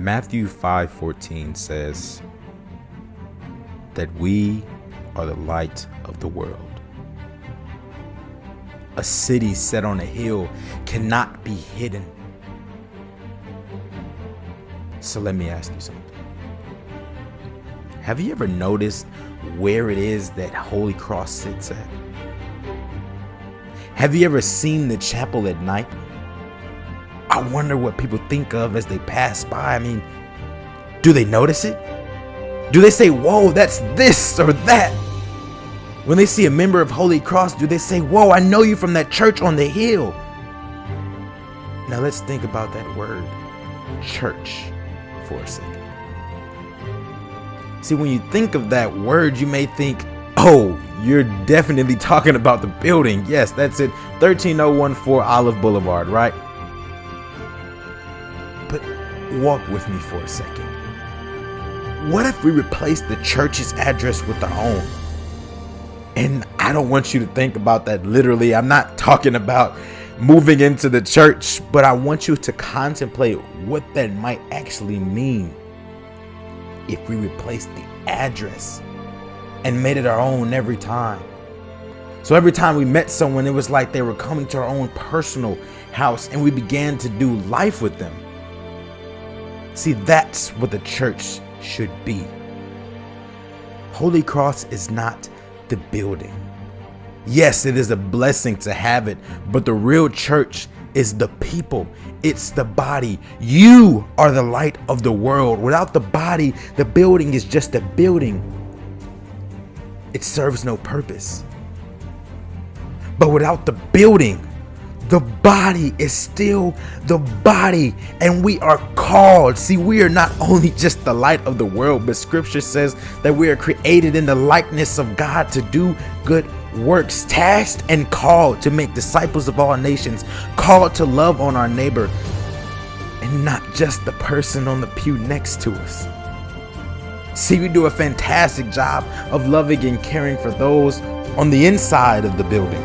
Matthew 5:14 says that we are the light of the world. A city set on a hill cannot be hidden. So let me ask you something. Have you ever noticed where it is that Holy Cross sits at? Have you ever seen the chapel at night? I wonder what people think of as they pass by. I mean, do they notice it? Do they say, whoa, that's this or that? When they see a member of Holy Cross, do they say, whoa, I know you from that church on the hill? Now let's think about that word, church, for a second. See, when you think of that word, you may think, oh, you're definitely talking about the building. Yes, that's it. 13014 Olive Boulevard, right? But walk with me for a second. What if we replace the church's address with our own? And I don't want you to think about that literally. I'm not talking about moving into the church, but I want you to contemplate what that might actually mean if we replaced the address and made it our own every time. So every time we met someone, it was like they were coming to our own personal house and we began to do life with them. See, that's what the church should be. Holy Cross is not the building. Yes, it is a blessing to have it, but the real church is the people. It's the body. You are the light of the world. Without the body, the building is just a building. It serves no purpose. But without the building, the body is still the body, and we are called. See, we are not only just the light of the world, but scripture says that we are created in the likeness of God to do good works, tasked and called to make disciples of all nations, called to love on our neighbor and not just the person on the pew next to us. See, we do a fantastic job of loving and caring for those on the inside of the building.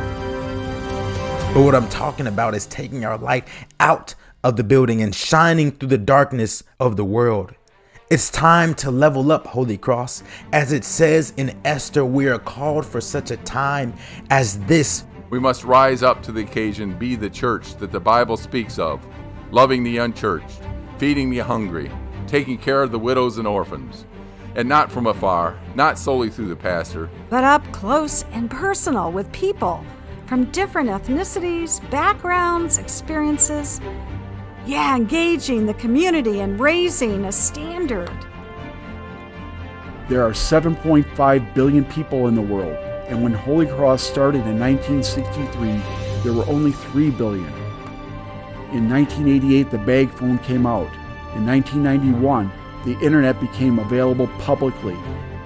But what I'm talking about is taking our light out of the building and shining through the darkness of the world. It's time to level up, Holy Cross. As it says in Esther, we are called for such a time as this. We must rise up to the occasion, be the church that the Bible speaks of, loving the unchurched, feeding the hungry, taking care of the widows and orphans, and not from afar, not solely through the pastor, but up close and personal with people from different ethnicities, backgrounds, experiences. Yeah, engaging the community and raising a standard. There are 7.5 billion people in the world, and when Holy Cross started in 1963, there were only 3 billion. In 1988, the bag phone came out. In 1991, the internet became available publicly.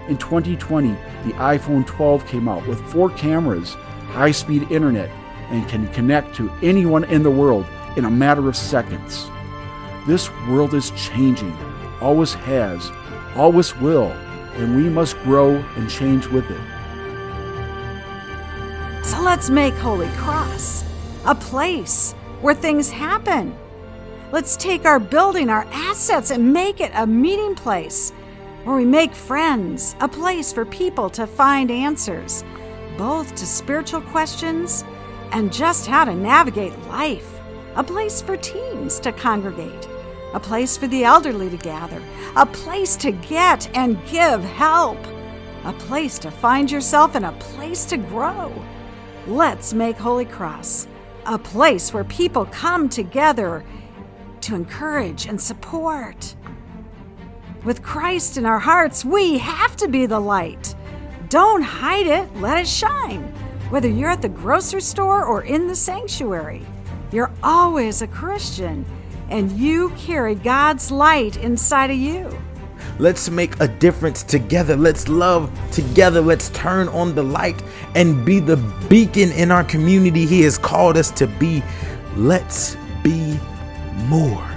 In 2020, the iPhone 12 came out with 4 cameras, high-speed internet, and can connect to anyone in the world in a matter of seconds. This world is changing, always has, always will, and we must grow and change with it. So let's make Holy Cross a place where things happen. Let's take our building, our assets, and make it a meeting place where we make friends, a place for people to find answers, both to spiritual questions and just how to navigate life. A place for teens to congregate, a place for the elderly to gather, a place to get and give help, a place to find yourself and a place to grow. Let's make Holy Cross a place where people come together to encourage and support. With Christ in our hearts, we have to be the light. Don't hide it, let it shine. Whether you're at the grocery store or in the sanctuary, you're always a Christian, and you carry God's light inside of you. Let's make a difference together. Let's love together. Let's turn on the light and be the beacon in our community He has called us to be. Let's be more.